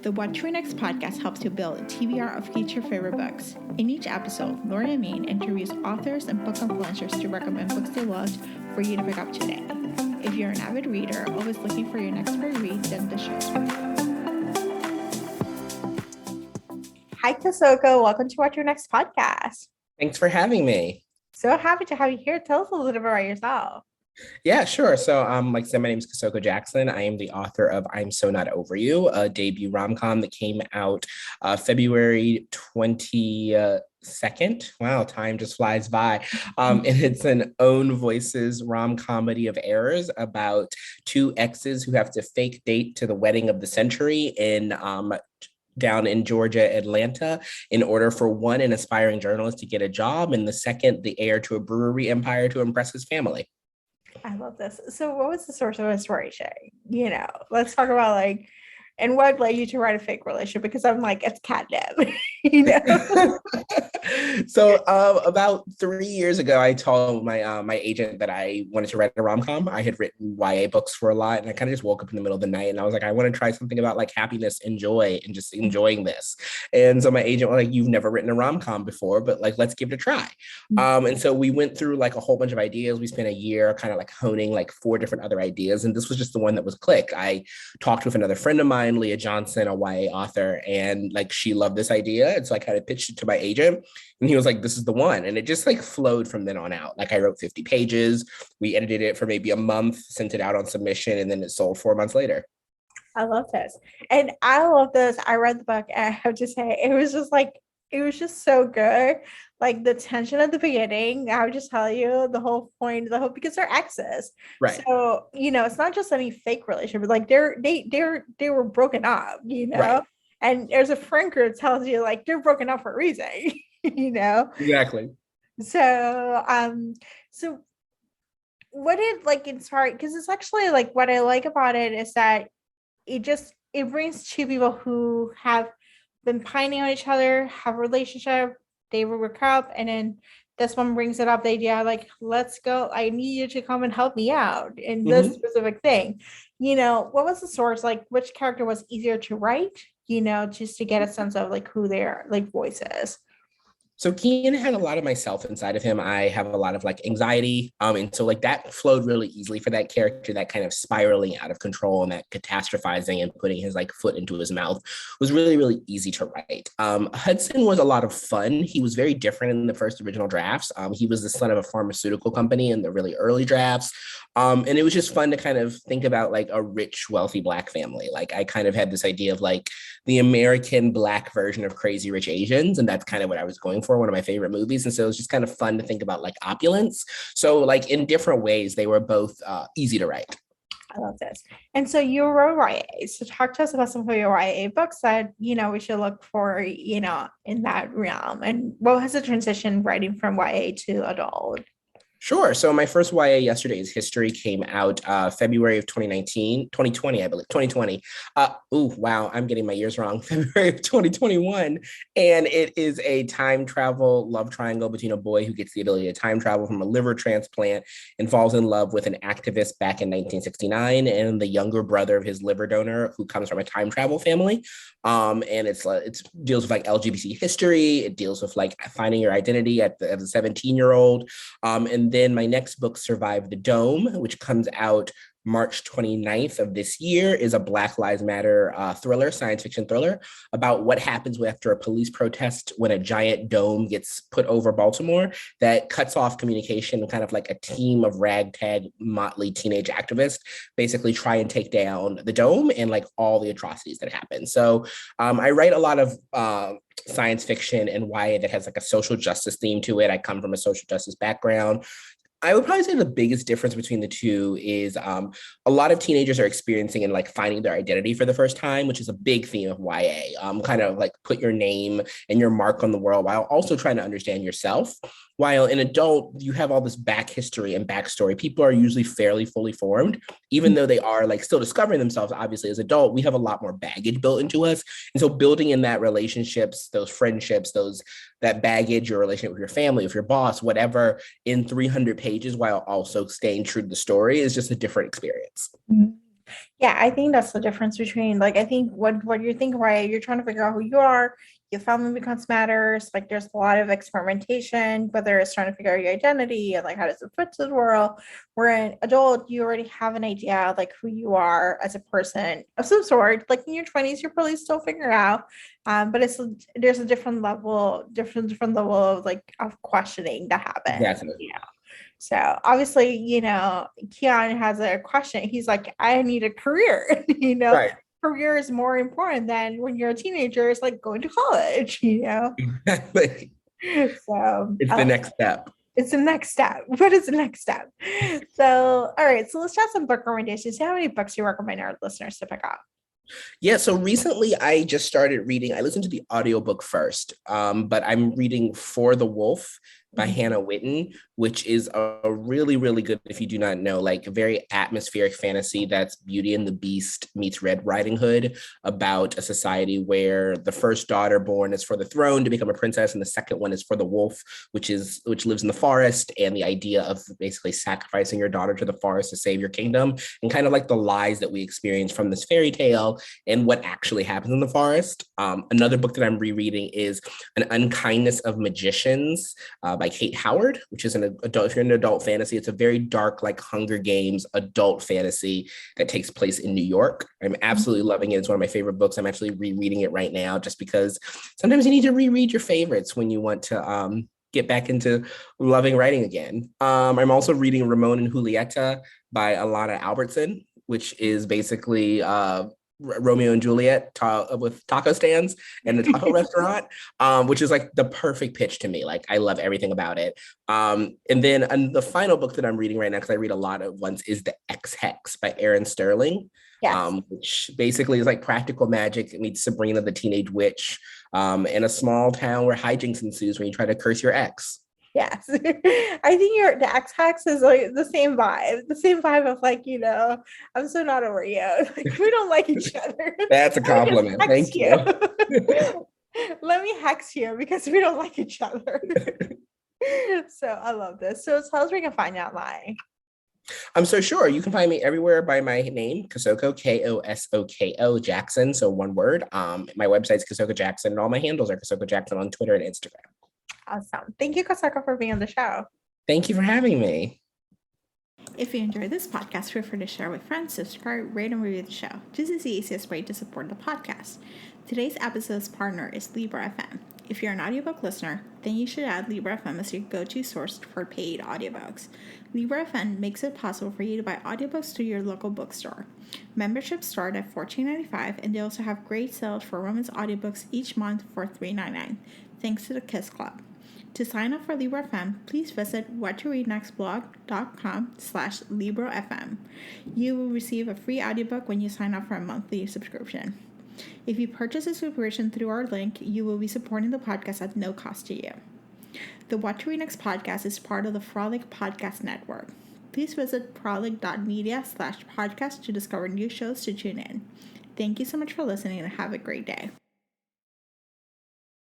The What Your Next podcast helps you build a TBR of future favorite books. In each episode, Lauren and Maine interviews authors and book influencers to recommend books they loved for you to pick up today. If you're an avid reader, always looking for your next great read, then the show's for you. Hi, Kosoko. Welcome to What Your Next podcast. Thanks for having me. So happy to have you here. Tell us a little bit about yourself. Yeah, sure. So, like I said, my name is Kosoko Jackson. I am the author of I'm So Not Over You, a debut rom-com that came out February 22nd. Wow, time just flies by. And it's an own voices rom-comedy of errors about two exes who have to fake date to the wedding of the century in down in Georgia, Atlanta, in order for one, an aspiring journalist to get a job, and the second, the heir to a brewery empire to impress his family. I love this. So what was the source of inspiration? Let's talk about and what led you to write a fake relationship? Because I'm like, it's catnip, So about 3 years ago, I told my agent that I wanted to write a rom-com. I had written YA books for a lot, and I kind of just woke up in the middle of the night and I was like, I want to try something about like happiness and joy and just enjoying this. And so my agent was like, you've never written a rom-com before, but like, let's give it a try. And so we went through like a whole bunch of ideas. We spent a year kind of like honing like 4 different other ideas. And this was just the one that was click. I talked with another friend of mine, Leah Johnson, a YA author, and like she loved this idea. And so I kind of pitched it to my agent and he was like, this is the one. And it just like flowed from then on out. Like I wrote 50 pages. We edited it for maybe a month, sent it out on submission, and then it sold 4 months later. I love this. And I love this. I read the book and I have to say, it was just so good. Like the tension at the beginning, I would just tell you the whole point, because they're exes. Right. So, it's not just any fake relationship, but like they were broken up, Right. And there's a friend group that tells you like they're broken up for a reason, Exactly. So what did like inspire, because it's actually like what I like about it is that it brings two people who have been pining on each other, have a relationship, they will work up, and then this one brings it up, the idea like, let's go, I need you to come and help me out in this specific thing. What was the source, like which character was easier to write, just to get a sense of like who their like voice is? So Kean had a lot of myself inside of him. I have a lot of like anxiety. And so like that flowed really easily for that character. That kind of spiraling out of control and that catastrophizing and putting his like foot into his mouth was really, really easy to write. Hudson was a lot of fun. He was very different in the first original drafts. He was the son of a pharmaceutical company in the really early drafts. And it was just fun to kind of think about like a rich, wealthy Black family. Like I kind of had this idea of like the American Black version of Crazy Rich Asians. And that's kind of what I was going for, one of my favorite movies. And so it was just kind of fun to think about like opulence. So like in different ways, they were both easy to write. I love this. And so you wrote YA. So talk to us about some of your YA books that, we should look for, in that realm. And what has the transition writing from YA to adult? Sure. So my first YA, Yesterday's History, came out February of 2020, I believe, 2020. Wow, I'm getting my years wrong. February of 2021. And it is a time travel love triangle between a boy who gets the ability to time travel from a liver transplant and falls in love with an activist back in 1969 and the younger brother of his liver donor who comes from a time travel family. And it deals with like LGBT history. It deals with like finding your identity as a 17-year-old. And then my next book, Survive the Dome, which comes out March 29th of this year, is a Black Lives Matter thriller, science fiction thriller, about what happens after a police protest when a giant dome gets put over Baltimore that cuts off communication, and kind of like a team of ragtag, motley teenage activists basically try and take down the dome and like all the atrocities that happen. So I write a lot of science fiction and YA that has like a social justice theme to it. I come from a social justice background. I would probably say the biggest difference between the two is a lot of teenagers are experiencing and like finding their identity for the first time, which is a big theme of YA. Kind of like put your name and your mark on the world while also trying to understand yourself. While in adult, you have all this back history and backstory. People are usually fairly fully formed, even though they are like still discovering themselves. Obviously, as adult, we have a lot more baggage built into us. And so building in that relationships, those friendships, that baggage, your relationship with your family, with your boss, whatever, in 300 pages, while also staying true to the story is just a different experience. Yeah, I think that's the difference between like I think what you're thinking, right? You're trying to figure out who you are. Your family becomes matters. Like there's a lot of experimentation, whether it's trying to figure out your identity and like how does it fit to the world. Where an adult, you already have an idea of like who you are as a person of some sort. Like in your 20s, you're probably still figuring out. But there's a different level of like of questioning that happens. Definitely. So obviously, Keon has a question. He's like, I need a career. Right. Career is more important than when you're a teenager, it's like going to college. Exactly. So It's the next step. it's the next step. What is the next step? So, all right. So let's chat some book recommendations. How many books do you recommend our listeners to pick up? Yeah, so recently I just started reading. I listened to the audiobook first, but I'm reading For the Wolf by Mhm. Hannah Witten, which is a really, really good, if you do not know, like a very atmospheric fantasy that's Beauty and the Beast meets Red Riding Hood, about a society where the first daughter born is for the throne to become a princess, and the second one is for the wolf, which lives in the forest, and the idea of basically sacrificing your daughter to the forest to save your kingdom, and kind of like the lies that we experience from this fairy tale and what actually happens in the forest. Another book that I'm rereading is An Unkindness of Magicians by Kate Howard, which is an adult. If you're an adult fantasy, it's a very dark, like Hunger Games adult fantasy that takes place in New York. I'm absolutely loving it. It's one of my favorite books. I'm actually rereading it right now, just because sometimes you need to reread your favorites when you want to get back into loving writing again. I'm also reading Ramon and Julieta by Alana Albertson, which is basically Romeo and Juliet with taco stands and the taco restaurant, which is like the perfect pitch to me. Like I love everything about it. And then the final book that I'm reading right now, because I read a lot at once, is The X Hex by Erin Sterling, Yes. which basically is like practical magic meets Sabrina the Teenage Witch in a small town where hijinks ensues when you try to curse your ex. Yes. I think the X Hex is like the same vibe. The same vibe of like, I'm so not over you. Like we don't like each other. That's a Let me just compliment. hex Thank you. you. Let me hex you because we don't like each other. So I love this. So tell us where we can find you online. I'm so sure you can find me everywhere by my name, Kosoko, Kosoko Jackson. So one word. My website's Kosoko Jackson, and all my handles are Kosoko Jackson on Twitter and Instagram. Awesome. Thank you, Kosaka, for being on the show. Thank you for having me. If you enjoyed this podcast, feel free to share with friends, subscribe, rate, and review the show. This is the easiest way to support the podcast. Today's episode's partner is Libra FM. If you're an audiobook listener, then you should add Libra FM as your go-to source for paid audiobooks. Libra FM makes it possible for you to buy audiobooks through your local bookstore. Memberships start at $14.95, and they also have great sales for women's audiobooks each month for $3.99, thanks to the Kiss Club. To sign up for Libra FM, please visit whattoreadnextblog.com/LibraFM. You will receive a free audiobook when you sign up for a monthly subscription. If you purchase a subscription through our link, you will be supporting the podcast at no cost to you. The What to Read Next podcast is part of the Frolic Podcast Network. Please visit frolic.media/podcast to discover new shows to tune in. Thank you so much for listening and have a great day.